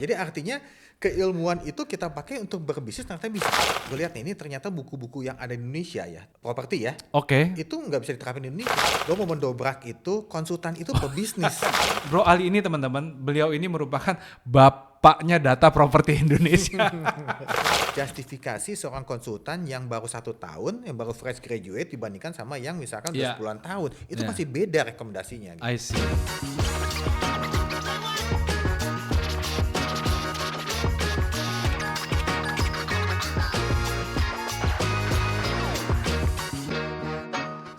Jadi artinya keilmuan itu kita pakai untuk berbisnis ternyata bisa. Gue lihat nih, ini ternyata buku-buku yang ada di Indonesia ya, properti ya, Oke. itu nggak bisa diterapin di Indonesia. Gue mau mendobrak itu, konsultan itu pebisnis. Bro Ali ini teman-teman, beliau ini merupakan bapaknya data properti Indonesia. Justifikasi seorang konsultan yang baru 1 tahun, yang baru fresh graduate dibandingkan sama yang misalkan udah Iya. 10-an tahun, itu Iya. pasti beda rekomendasinya. Gitu. I see.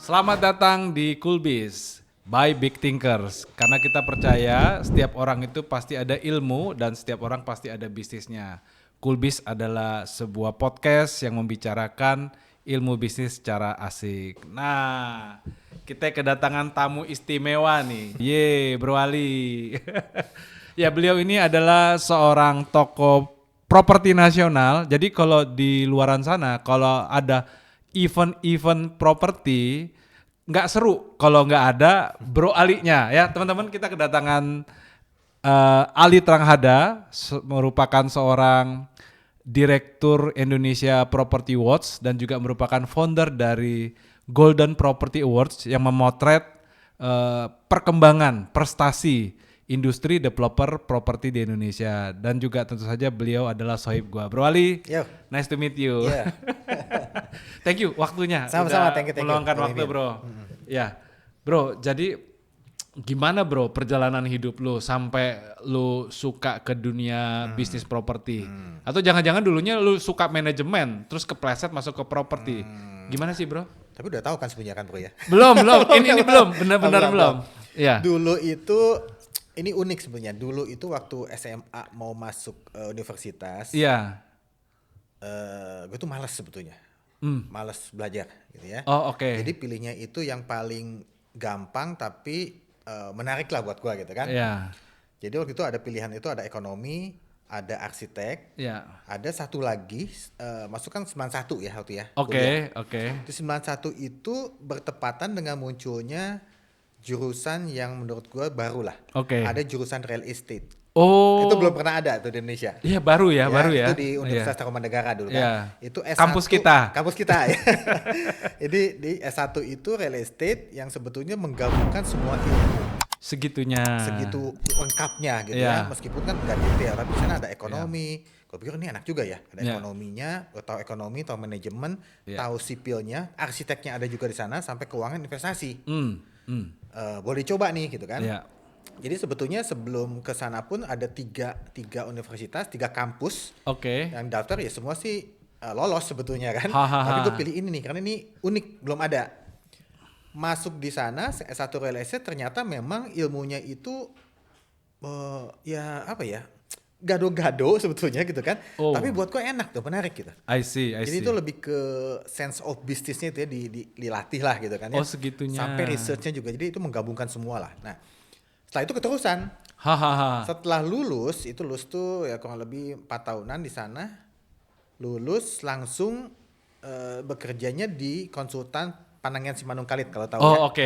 Selamat datang di Coolbiz by Big Thinkers. Karena kita percaya setiap orang itu pasti ada ilmu dan setiap orang pasti ada bisnisnya. Coolbiz adalah sebuah podcast yang membicarakan ilmu bisnis secara asik. Nah, kita kedatangan tamu istimewa nih. Bro Ali. Ya, beliau ini adalah seorang tokoh properti nasional. Jadi kalau di luaran sana, kalau ada event-event properti, nggak seru kalau nggak ada Bro Ali-nya ya teman-teman. Kita kedatangan Ali Tranghada, merupakan seorang direktur Indonesia Property Watch dan juga merupakan founder dari Golden Property Awards yang memotret perkembangan prestasi industri developer properti di Indonesia. Dan juga tentu saja beliau adalah sohib gua. Bro Ali, Yo. nice to meet you. Yeah. Thank you waktunya. Sama-sama, udah thank you. meluangkan waktu, Bro. Ya, Bro, jadi gimana Bro perjalanan hidup lu sampai lu suka ke dunia bisnis properti? Atau jangan-jangan dulunya lu suka manajemen, terus kepleset masuk ke properti. Gimana sih, Bro? Tapi udah tahu kan sebenarnya kan Bro ya. Belum. Ini belum, benar-benar belum. Iya. Dulu itu ini unik sebenarnya. Dulu itu waktu SMA mau masuk universitas, Iya. gue tuh malas sebetulnya. Malas belajar gitu ya. Oh, oke. Jadi pilihnya itu yang paling gampang tapi menarik lah buat gue gitu kan. Iya. Jadi waktu itu ada pilihan itu, ada ekonomi, ada arsitek, Iya. ada satu lagi masuk kan 91 ya waktu ya. Oke. Di 91 itu bertepatan dengan munculnya jurusan yang menurut gue baru lah. Oke. Ada jurusan real estate. Oh. Itu belum pernah ada tuh di Indonesia. Iya, baru ya. Itu di Universitas Tarumanegara dulu kan. Iya. Itu S1. Kampus kita. Kampus kita ya. Jadi di S1 itu real estate yang sebetulnya menggabungkan semua ilmu. Segitunya. Segitu lengkapnya gitu Iya. ya. Meskipun kan nggak detail, tapi di sana ada ekonomi. Gue pikir ini enak juga ya. Ada Iya. ekonominya, gue tahu ekonomi, tahu manajemen, Iya. tahu sipilnya, arsiteknya ada juga di sana, sampai keuangan investasi. Boleh coba nih gitu kan. Iya. Jadi sebetulnya sebelum ke sana pun ada tiga universitas, 3 kampus Oke. yang daftar ya semua sih lolos sebetulnya kan. Hahaha. Tapi gue pilih ini nih karena ini unik, belum ada. Masuk di sana S1 real estate ternyata memang ilmunya itu ya apa ya, gado-gado sebetulnya gitu kan. Oh. Tapi buat gue enak tuh, menarik gitu. I see. Jadi itu lebih ke sense of business-nya itu ya dilatih lah gitu kan ya. Oh, segitunya. Sampai research-nya juga, jadi itu menggabungkan semua lah. Nah setelah itu keterusan. Hahaha. Setelah lulus tuh ya kurang lebih 4 tahunan di sana. Lulus langsung bekerjanya di konsultan Panangian Simanung Kalit kalau tahu ya. Oh, oke.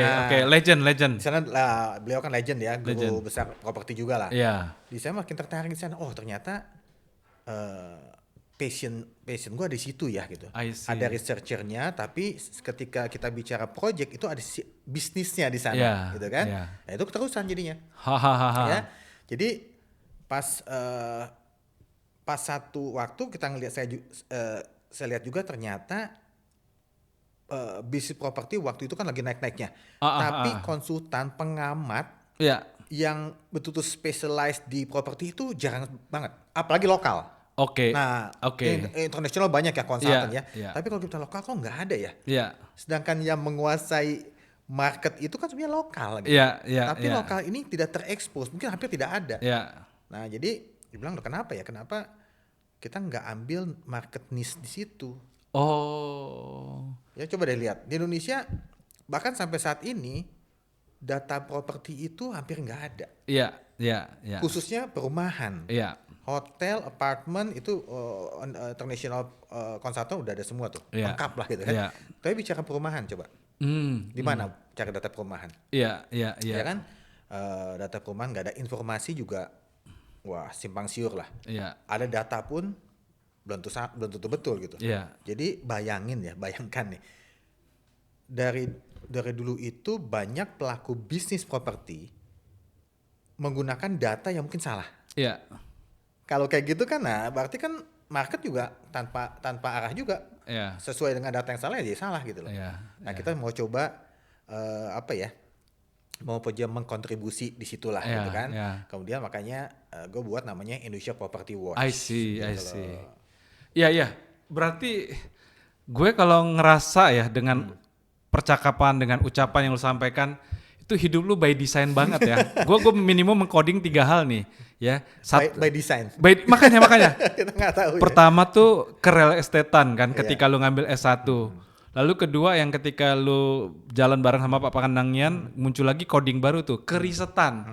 Legend. Di sana lah, beliau kan legend ya, guru Legend. besar properti juga lah. Iya. Di sana makin tertarik di sana. Oh ternyata passion gue di situ ya gitu. I see. Ada researchernya, tapi ketika kita bicara project itu ada bisnisnya di sana, Iya, gitu kan? iya. Nah, itu keterusan jadinya. Hahaha. Ya, jadi pas satu waktu kita ngelihat saya lihat juga ternyata bisnis properti waktu itu kan lagi naik-naiknya. Tapi konsultan pengamat Iya. yang betul-betul specialized di properti itu jarang banget, apalagi lokal. Oke. Nah, Oke. internasional banyak ya konsultan Iya, ya. iya. Tapi kalau kita lokal kok nggak ada ya. Iya. Sedangkan yang menguasai market itu kan sebenarnya lokal gitu. Iya. Tapi lokal ini tidak terekspos, mungkin hampir tidak ada. Iya. Nah, jadi dibilang kenapa ya? Kenapa kita nggak ambil market niche di situ? Oh. Ya coba deh lihat di Indonesia, bahkan sampai saat ini data properti itu hampir nggak ada. Iya. Khususnya perumahan. Iya. Hotel, apartemen itu international consultant udah ada semua tuh, Iya. lengkap lah gitu kan. Iya. Tapi bicara perumahan coba, di mana cari data perumahan? Iya. Ya kan, data perumahan nggak ada, informasi juga wah simpang siur lah. Iya. Ada data pun belum tentu betul gitu. Iya. Jadi bayangkan nih, dari dulu itu banyak pelaku bisnis properti menggunakan data yang mungkin salah. Iya. Kalau kayak gitu kan, nah berarti kan market juga tanpa arah juga, Iya. sesuai dengan data yang salah ya jadi salah gitu loh. Iya. Nah kita mau coba mau coba mengkontribusi di situlah Iya, gitu kan. iya. Kemudian makanya gue buat namanya Indonesia Property Watch. I see. gitu loh. Iya, iya. Berarti gue kalau ngerasa ya dengan percakapan, dengan ucapan yang lu sampaikan, itu hidup lu by design banget ya. Gue minimum mengcoding 3 hal nih, ya. By design. Makanya. Kita nggak tahu. Pertama tuh ke real estatean kan, Iya. ketika lu ngambil S1. Lalu kedua yang ketika lu jalan bareng sama Pak Pandangian, muncul lagi coding baru tuh, ke risetan.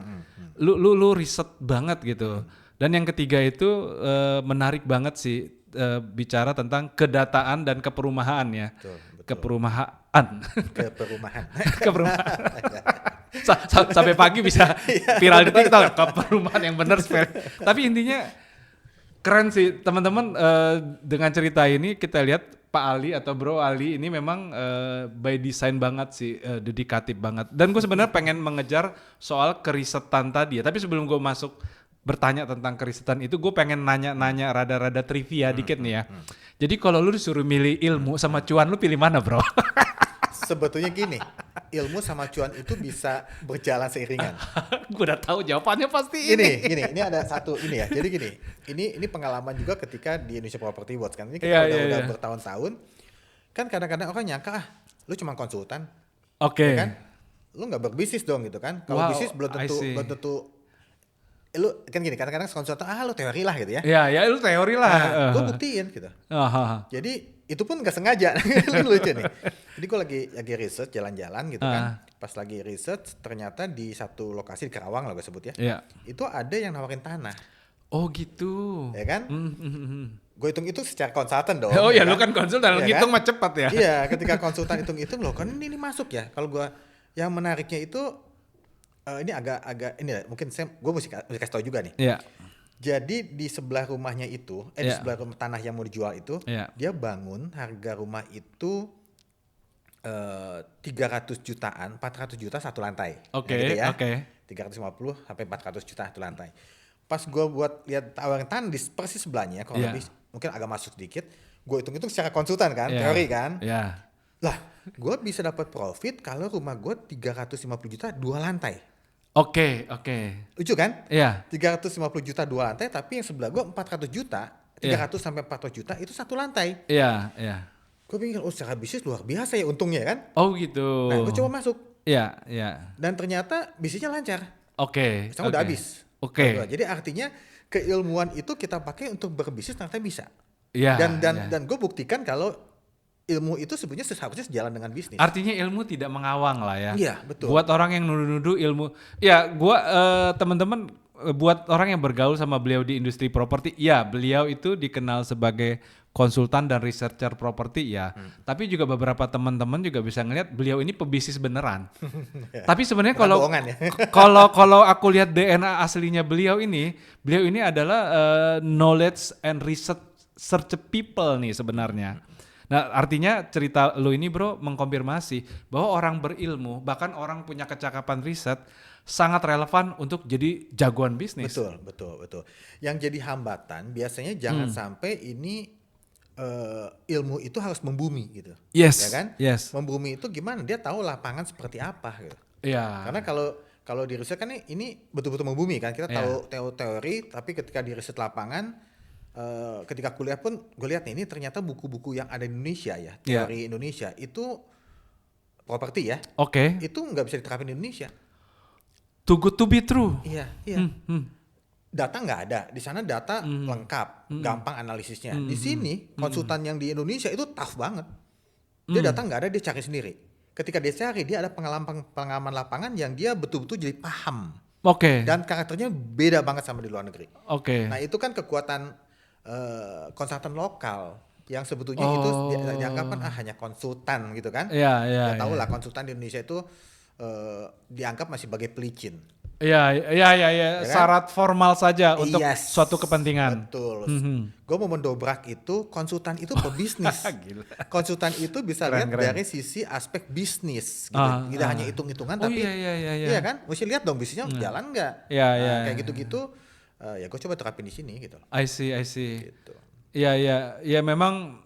Lu riset banget gitu. Dan yang ketiga itu menarik banget sih, bicara tentang kedataan dan keperumahan ya. Betul. Keperumahan. Ke perumahan. Keperumahan. Sampai pagi bisa viral di TikTok, keperumahan yang benar. Tapi intinya keren sih teman-teman, dengan cerita ini kita lihat Pak Ali atau Bro Ali ini memang by design banget sih, dedikatif banget. Dan gue sebenarnya pengen mengejar soal kerisetan tadi ya. Tapi sebelum gue masuk bertanya tentang kerisetan itu, gue pengen nanya-nanya rada-rada trivia dikit nih ya. Jadi kalau lu disuruh milih ilmu sama cuan, lu pilih mana bro? Sebetulnya gini, ilmu sama cuan itu bisa berjalan seiringan. Gue udah tahu jawabannya pasti ini. Ini ada satu ini ya. Jadi gini, ini pengalaman juga ketika di Indonesia Property Watch kan. Ini kita Iya, udah iya. bertahun-tahun. Kan kadang-kadang orang nyangka lu cuma konsultan, Oke. ya kan? Lu nggak berbisnis dong gitu kan? Kalau Wow, bisnis belum I see. tentu. Lu kan gini, kadang-kadang konsultan lu teori lah gitu ya. Ya lu teori lah. Nah, gue buktiin gitu. Jadi itu pun nggak sengaja. Ini lucu nih. Jadi gue lagi research jalan-jalan gitu kan. Pas lagi research ternyata di satu lokasi di Karawang lah gue sebut ya. Iya. Itu ada yang nawarin tanah, Oh gitu. ya kan? Gue hitung itu secara konsultan dong. Oh ya lu kan konsultan, Iya ngitung kan? mah cepat ya. Iya, ketika konsultan hitung-hitung loh kan ini masuk ya. Kalau gue yang menariknya itu ini agak ini ya, mungkin gue mesti kasih tahu juga nih. Iya. Jadi di sebelah rumahnya itu, di Iya. sebelah rumah tanah yang mau dijual itu, Iya. dia bangun harga rumah itu 300 jutaan, 400 juta satu lantai. Oke, Nah, gitu ya. oke. 350 sampai 400 juta satu lantai. Pas gue buat lihat tawaran tanah di persis sebelahnya, kalau Iya. lebih mungkin agak masuk sedikit, gue hitung-hitung secara konsultan kan, Iya. teori kan. Iya. Lah, gue bisa dapat profit kalau rumah gue 350 juta dua lantai. Oke. Lucu kan? Iya. 350 juta dua lantai, tapi yang sebelah gue 400 juta, 300 sampai 400 juta itu satu lantai. Iya. Gue pikir, oh secara bisnis luar biasa ya untungnya kan. Oh gitu. Nah gue coba masuk, Iya. dan ternyata bisnisnya lancar. Oke. Sekarang udah habis. Oke. Jadi artinya keilmuan itu kita pakai untuk berbisnis ternyata bisa. Iya. Dan gue buktikan kalau ilmu itu sebenarnya seharusnya sejalan dengan bisnis. Artinya ilmu tidak mengawang lah ya. Iya, betul. Buat orang yang nuduh-nuduh ilmu. Ya, gua teman-teman, buat orang yang bergaul sama beliau di industri properti, ya beliau itu dikenal sebagai konsultan dan researcher properti ya. Tapi juga beberapa teman-teman juga bisa ngelihat beliau ini pebisnis beneran. Tapi sebenarnya Bukan kalau bohongan ya. kalau aku lihat DNA aslinya beliau ini adalah knowledge and research people nih sebenarnya. Nah, artinya cerita lu ini bro mengkonfirmasi bahwa orang berilmu, bahkan orang punya kecakapan riset sangat relevan untuk jadi jagoan bisnis. Betul. Yang jadi hambatan biasanya jangan sampai ini ilmu itu harus membumi gitu. Yes. Ya kan? Yes. Membumi itu gimana? Dia tahu lapangan seperti apa gitu. Iya. Karena kalau di riset kan ini betul-betul membumi kan. Kita tahu teori, tapi ketika di riset lapangan, ketika kuliah pun gue lihat nih, ini ternyata buku-buku yang ada di Indonesia ya, teori Indonesia itu properti ya. Oke. Itu nggak bisa diterapin di Indonesia. Too good to be true. Iya. Data nggak ada. Di sana data lengkap, gampang analisisnya. Di sini konsultan yang di Indonesia itu tough banget. Dia data nggak ada, dia cari sendiri. Ketika dia cari, dia ada pengalaman lapangan yang dia betul-betul jadi paham. Oke. Dan karakternya beda banget sama di luar negeri. Oke. Nah itu kan kekuatan konsultan lokal yang sebetulnya itu dianggap kan hanya konsultan gitu kan. Iya. Ya tahu lah konsultan di Indonesia itu dianggap masih sebagai pelicin. Iya, iya, iya, iya. Ya kan? Syarat formal saja untuk Yes, suatu kepentingan. betul. Gue mau mendobrak itu, konsultan itu pebisnis. Gila. Konsultan itu bisa Keren, lihat keren. dari sisi aspek bisnis, gitu. Tidak hanya hitung-hitungan, Oh, tapi iya, iya, iya, iya. iya kan, mesti lihat dong bisnisnya jalan nggak. Iya, iya. Kayak gitu-gitu, ya gue coba terapin di sini gitu. I see, I see. Gitu. Iya, iya, ya memang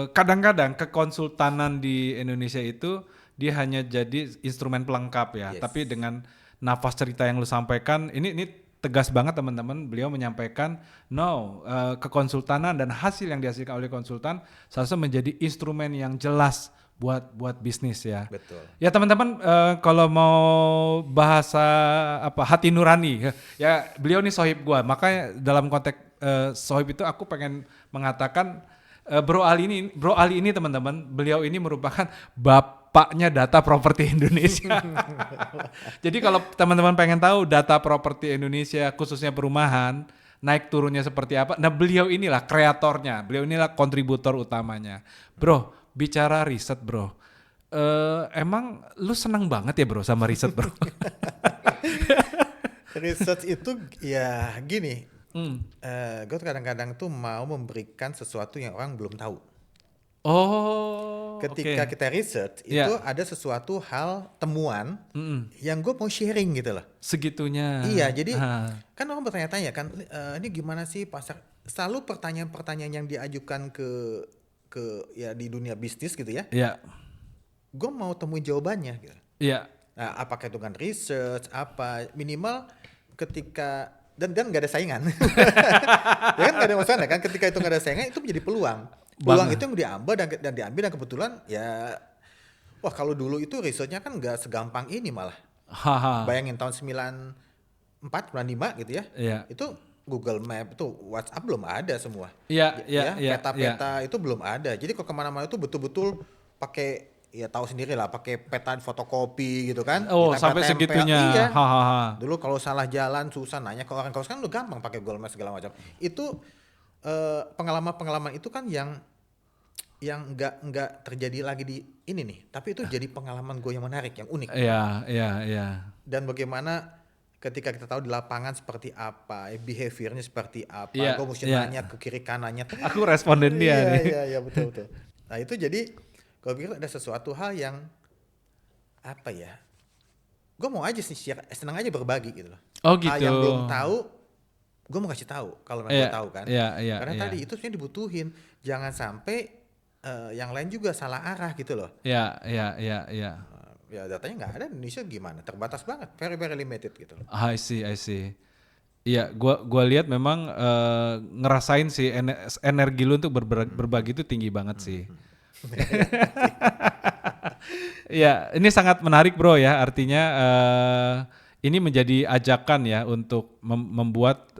kadang-kadang kekonsultanan di Indonesia itu dia hanya jadi instrumen pelengkap ya. Yes. Tapi dengan nafas cerita yang lu sampaikan, ini tegas banget teman-teman. Beliau menyampaikan, kekonsultanan dan hasil yang dihasilkan oleh konsultan seharusnya menjadi instrumen yang jelas buat bisnis ya. Betul. Ya teman-teman, kalau mau bahasa hati nurani ya, beliau nih sohib gua, makanya dalam konteks sohib itu aku pengen mengatakan Bro Ali ini teman-teman, beliau ini merupakan bapaknya data properti Indonesia. Jadi kalau teman-teman pengen tahu data properti Indonesia khususnya perumahan naik turunnya seperti apa, nah beliau inilah kreatornya, beliau inilah kontributor utamanya. Bro, bicara riset bro, emang lu senang banget ya bro sama riset bro? Research itu ya gini, gue kadang-kadang tuh mau memberikan sesuatu yang orang belum tahu. Oh, Ketika oke. kita research Ya. itu ada sesuatu hal temuan yang gue mau sharing gitu loh. Segitunya. Iya, jadi Ah, kan orang bertanya-tanya kan, ini gimana sih pasar? Selalu pertanyaan-pertanyaan yang diajukan ke ya di dunia bisnis gitu ya. ya, Gue mau temuin jawabannya gitu. ya, Nah, apakah itu kan research apa minimal ketika dan nggak ada saingan. Ya kan nggak ada masalah kan, ketika itu nggak ada saingan itu menjadi peluang. Peluang Banget. itu yang diambil dan diambil dan kebetulan ya wah kalau dulu itu researchnya kan nggak segampang ini malah. haha, Bayangin tahun 94, 95 gitu ya. ya, Itu Google Map itu WhatsApp belum ada semua. ya, ya, ya, Peta-peta itu belum ada. Jadi kalau kemana-mana itu betul-betul pakai ya tahu sendiri lah, pakai peta fotokopi gitu kan. Oh, sampai Ditempel-tempel. segitunya. Iya. Hahaha. Dulu kalau salah jalan susah nanya ke orang. Kalau sekarang udah gampang pakai Google Maps segala macam. Itu pengalaman-pengalaman itu kan yang nggak terjadi lagi di ini nih. Tapi itu jadi pengalaman gue yang menarik, yang unik. Iya, iya, iya. Dan bagaimana ketika kita tahu di lapangan seperti apa, behaviornya seperti apa, Iya, gue mesti iya. nanya ke kiri kanannya. Aku responden dia nih. Iya betul betul. Nah itu jadi gue pikir ada sesuatu hal yang apa ya? Gue mau aja sih senang aja berbagi gitu loh. Oh Hal yang gitu. belum tahu, gue mau kasih tahu kalau memang Iya, gue tahu kan. iya, iya, Karena iya. tadi itu sebenarnya dibutuhin. Jangan sampai yang lain juga salah arah gitu loh. Iya, iya, iya, iya. Ya datanya nggak ada di Indonesia gimana? Terbatas banget, very very limited gitu loh. I see, I see. Iya, gua lihat memang ngerasain sih energi lu untuk berbagi itu tinggi banget sih. Ya, ini sangat menarik bro ya. Artinya ini menjadi ajakan ya untuk membuat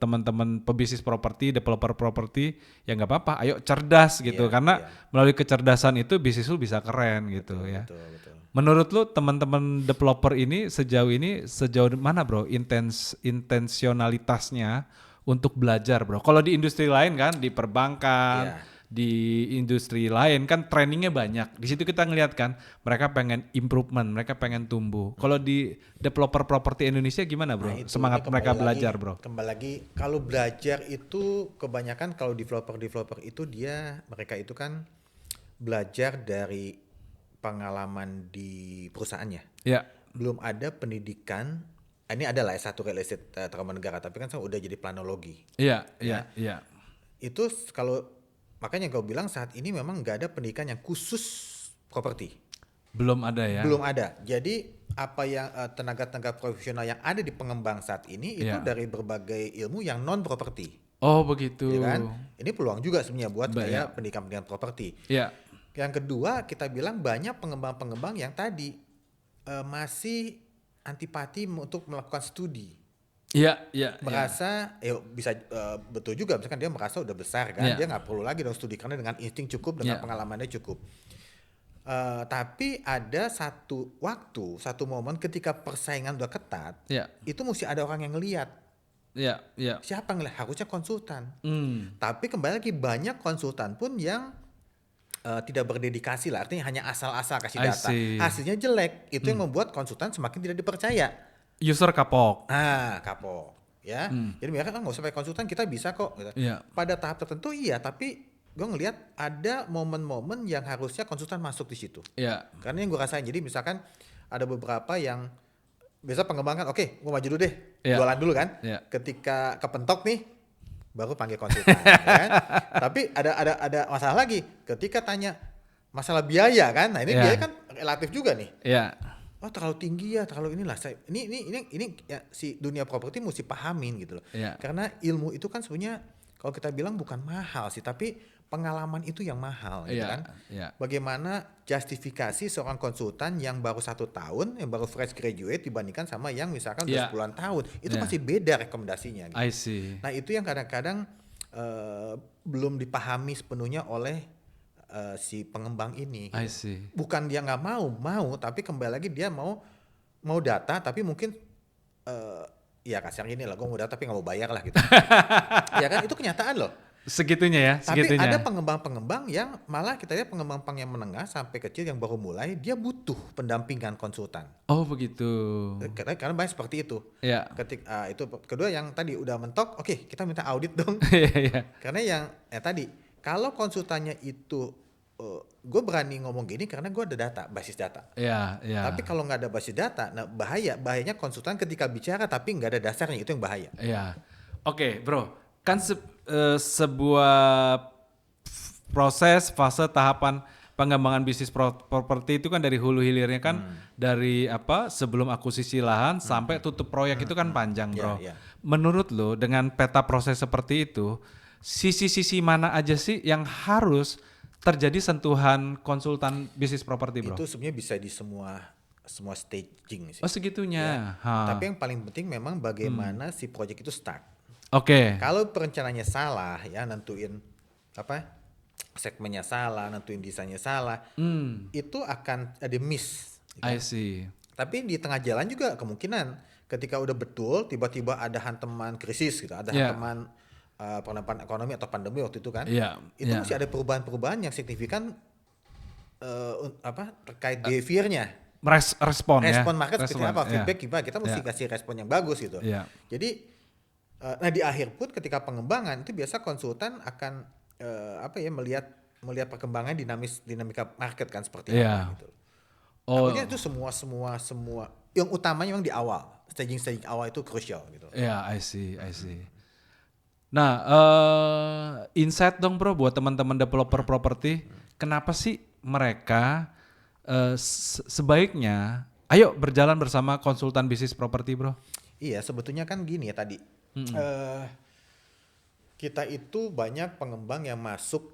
teman-teman pebisnis properti, developer properti, ya nggak apa-apa. Ayo cerdas gitu, Iya, karena iya. melalui kecerdasan itu bisnis lu bisa keren gitu ya. Betul betul. Menurut lu teman-teman developer ini sejauh mana bro intensionalitasnya untuk belajar bro? Kalau di industri lain kan, di perbankan, Iya. di industri lain kan trainingnya banyak. Di situ kita ngeliat kan, mereka pengen improvement, mereka pengen tumbuh. Kalau di developer properti Indonesia gimana bro? Nah, itu, Semangat ini mereka kembali belajar lagi, bro? Kembali lagi kalau belajar itu kebanyakan kalau developer itu mereka itu kan belajar dari pengalaman di perusahaannya. Ya, Belum ada pendidikan. Ini adalah S1 real estate tanaman negara, tapi kan udah jadi planologi. iya, iya, iya. Itu kalau makanya gue bilang saat ini memang nggak ada pendidikan yang khusus properti. Belum ada ya? Belum ada. Jadi apa yang tenaga-tenaga profesional yang ada di pengembang saat ini itu Iya. dari berbagai ilmu yang non properti, Oh begitu. ya kan? Ini peluang juga sebenarnya buat Banyak. kayak pendidikan properti. Iya. Yang kedua kita bilang banyak pengembang-pengembang yang tadi masih antipati untuk melakukan studi. Iya, iya, iya. Merasa bisa betul juga misalkan dia merasa udah besar kan, Iya. dia nggak perlu lagi dong studi karena dengan insting cukup, dengan Iya. pengalamannya cukup. Tapi ada satu momen ketika persaingan udah ketat, Iya, itu mesti ada orang yang ngelihat. iya, iya. Siapa yang ngelihat? Harusnya konsultan. Hmm. Tapi kembali lagi banyak konsultan pun yang tidak berdedikasi lah, artinya hanya asal-asal kasih I data. see. Hasilnya jelek, itu yang membuat konsultan semakin tidak dipercaya. User kapok. Kapok. Ya, jadi mereka nggak usah pakai konsultan, kita bisa kok. Gitu. Iya. Pada tahap tertentu iya, tapi gue ngelihat ada momen-momen yang harusnya konsultan masuk di situ. Iya. Karena yang gue rasain, jadi misalkan ada beberapa yang biasa pengembangan, oke, gue maju dulu deh, Iya. jualan dulu kan. Iya. Ketika kepentok nih, baru panggil konsultan. Ya kan? Tapi ada masalah lagi, ketika tanya masalah biaya kan, nah ini Iya. biaya kan relatif juga nih. Iya. Oh terlalu tinggi ya, terlalu inilah. Ini ya, si dunia properti mesti pahamin gitu loh. Iya. Karena ilmu itu kan sebenarnya kalau kita bilang bukan mahal sih, tapi pengalaman itu yang mahal gitu Iya. kan. Iya. Bagaimana justifikasi seorang konsultan yang baru 1 tahun, yang baru fresh graduate dibandingkan sama yang misalkan udah Iya. 10-an tahun, itu Iya. masih beda rekomendasinya. Gitu. I see. Nah itu yang kadang-kadang belum dipahami sepenuhnya oleh si pengembang ini. I Gitu. see. Bukan dia nggak mau, tapi kembali lagi dia mau data, tapi mungkin ya kasarnya ini lah, gue mau data tapi nggak mau bayar lah gitu. Ya kan itu kenyataan loh. Segitunya ya, Tapi segitunya. ada pengembang-pengembang yang malah kita lihat pengembang yang menengah sampai kecil yang baru mulai, dia butuh pendampingan konsultan. Oh begitu. Karena banyak seperti itu. Iya. Itu kedua yang tadi udah mentok, oke kita minta audit dong. Iya, iya. Karena yang tadi kalau konsultannya itu gue berani ngomong gini karena gue ada data, basis data. Iya, iya. Tapi kalau nggak ada basis data, nah bahayanya konsultan ketika bicara tapi nggak ada dasarnya, itu yang bahaya. Iya. Oke, bro. Kan sebuah proses fase tahapan pengembangan bisnis properti itu kan dari hulu hilirnya kan dari sebelum akuisisi lahan sampai tutup proyek itu kan panjang, bro. Iya. Menurut lo dengan peta proses seperti itu, sisi-sisi mana aja sih yang harus terjadi sentuhan konsultan bisnis properti, bro? Itu sebenarnya bisa di semua staging sih. Oh segitunya. Tapi yang paling penting memang bagaimana si project itu start. Oke. Kalau perencanaannya salah ya, nentuin segmennya salah, nentuin desainnya salah, itu akan ada miss. I see. Tapi di tengah jalan juga kemungkinan ketika udah betul tiba-tiba ada hantaman krisis gitu, ada hantaman penerapan ekonomi atau pandemi waktu itu kan, itu masih ada perubahan-perubahan yang signifikan terkait behaviornya. Respon Market seperti apa, feedback gimana, kita mesti kasih respon yang bagus gitu. Jadi nah di akhir pun ketika pengembangan itu biasa konsultan akan melihat perkembangan dinamika market kan seperti apa gitu. Artinya itu semua yang utamanya memang di awal, staging awal itu crucial gitu. Iya, I see. Nah, insight dong bro buat teman-teman developer properti, kenapa sih mereka sebaiknya ayo berjalan bersama konsultan bisnis properti, bro? Iya, sebetulnya kan gini ya tadi. Kita itu banyak pengembang yang masuk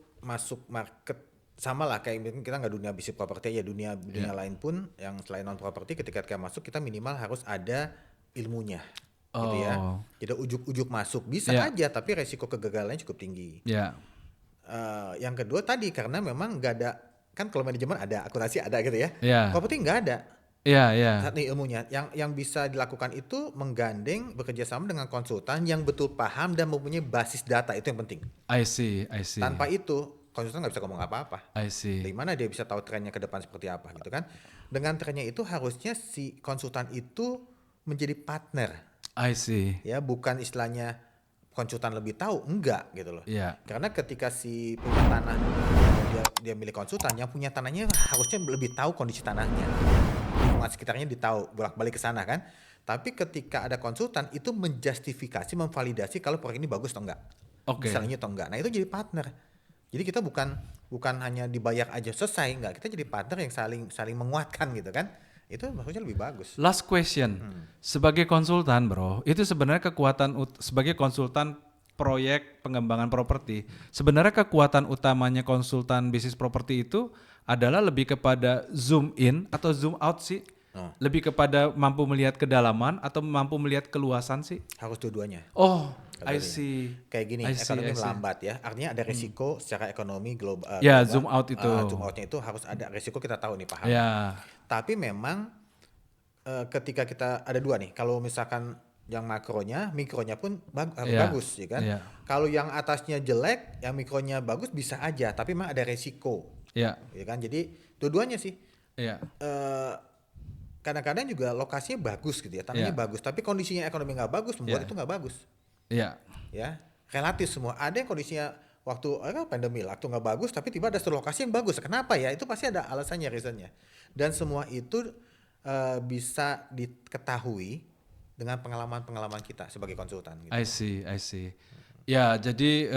market sama lah kayak kita nggak dunia bisnis properti ya, dunia lain pun yang selain non properti, ketika kita masuk kita minimal harus ada ilmunya gitu ya. Tidak ujuk-ujuk masuk bisa aja, tapi resiko kegagalannya cukup tinggi. Yang kedua tadi karena memang nggak ada, kan kalau manajemen ada, akuntansi ada gitu ya. Properti nggak ada. Saat ini ilmunya yang bisa dilakukan itu menggandeng, bekerja sama dengan konsultan yang betul paham dan mempunyai basis data, itu yang penting. I see. Tanpa itu konsultan nggak bisa ngomong apa-apa. I see. Dari mana dia bisa tahu trennya ke depan seperti apa gitu kan? Dengan trennya itu harusnya si konsultan itu menjadi partner. I see. Ya bukan istilahnya konsultan lebih tahu, enggak gitu loh. Karena ketika si punya tanah dia milik konsultan, yang punya tanahnya harusnya lebih tahu kondisi tanahnya. Lingkungan sekitarnya ditahu, bolak-balik ke sana kan. Tapi ketika ada konsultan itu menjustifikasi, memvalidasi kalau proyek ini bagus atau enggak. Misalnya atau enggak. Nah, itu jadi partner. Jadi kita bukan hanya dibayar aja selesai, enggak. Kita jadi partner yang saling menguatkan gitu kan. Itu maksudnya lebih bagus. Last question. Sebagai konsultan, bro, itu sebenarnya kekuatan sebagai konsultan proyek pengembangan properti, sebenarnya kekuatan utamanya konsultan bisnis properti itu adalah lebih kepada zoom in atau zoom out sih? Lebih kepada mampu melihat kedalaman atau mampu melihat keluasan sih? Harus dua-duanya. Oh, I see. Kayak gini, ekonomi melambat ya. Artinya ada resiko secara ekonomi global. Zoom out itu. Zoom outnya itu harus ada resiko, kita tahu nih, paham. Tapi memang ketika kita ada dua nih, kalau misalkan yang makronya, mikronya pun harus bagus ya kan. Kalau yang atasnya jelek, yang mikronya bagus bisa aja, tapi memang ada resiko. Iya. Ya kan? Jadi dua-duanya sih. Iya. Eh, Kadang-kadang juga lokasinya bagus gitu ya, tanahnya Iya. bagus, tapi kondisinya ekonomi nggak bagus, membuat Iya. itu nggak bagus. Iya. Ya, relatif semua. Ada yang kondisinya waktu pandemi waktu nggak bagus, tapi tiba ada satu lokasi yang bagus. Kenapa ya? Itu pasti ada alasannya, reasonnya. Dan semua itu bisa diketahui dengan pengalaman-pengalaman kita sebagai konsultan. Gitu. I see. Ya, jadi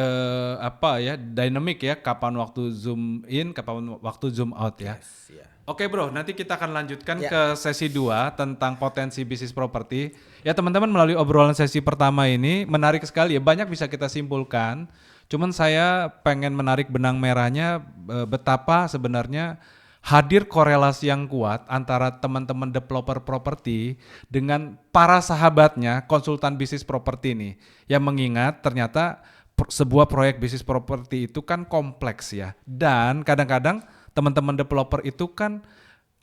apa ya, dynamic ya, kapan waktu zoom in, kapan waktu zoom out ya. Yes, ya. Oke bro, nanti kita akan lanjutkan Ya. ke sesi 2 tentang potensi bisnis properti. Ya teman-teman, melalui obrolan sesi pertama ini menarik sekali ya, banyak bisa kita simpulkan. Cuman saya pengen menarik benang merahnya betapa sebenarnya hadir korelasi yang kuat antara teman-teman developer properti dengan para sahabatnya konsultan bisnis properti ini. Yang mengingat ternyata sebuah proyek bisnis properti itu kan kompleks ya. Dan kadang-kadang teman-teman developer itu kan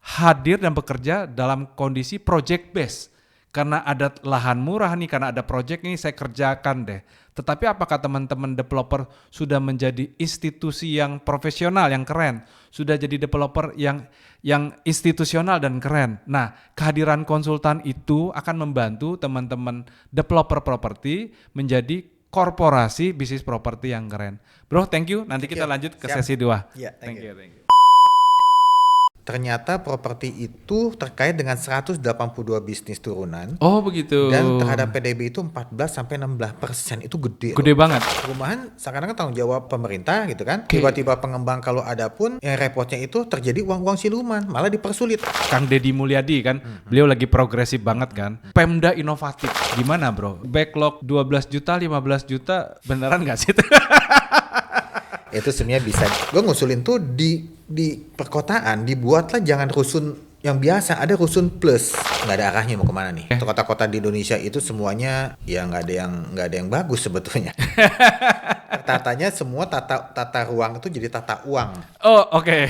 hadir dan bekerja dalam kondisi project based. Karena ada lahan murah nih, karena ada project nih saya kerjakan deh. Tetapi apakah teman-teman developer sudah menjadi institusi yang profesional, yang keren? Sudah jadi developer yang institusional dan keren. Nah, kehadiran konsultan itu akan membantu teman-teman developer properti menjadi korporasi bisnis properti yang keren. Bro, thank you. Nanti kita lanjut ke Siap. sesi 2. Ya, thank you. Thank you. Ternyata properti itu terkait dengan 182 bisnis turunan. Oh, begitu. Dan terhadap PDB itu 14-16%, itu gede. Gede banget. Perumahan sekarang kan tanggung jawab pemerintah gitu kan. Tiba-tiba pengembang kalau ada pun yang repotnya itu terjadi uang-uang siluman, malah dipersulit. Kang Deddy Mulyadi kan, beliau lagi progresif banget kan. Pemda inovatif, gimana bro? Backlog 12 juta, 15 juta, beneran gak sih? Itu sebenarnya bisa. Gue ngusulin tuh di perkotaan dibuatlah jangan rusun yang biasa, ada rusun plus. Nggak ada arahnya mau kemana nih. Kota-kota di Indonesia itu semuanya ya nggak ada yang bagus sebetulnya. Tatanya semua tata ruang itu jadi tata uang. Oh, oke.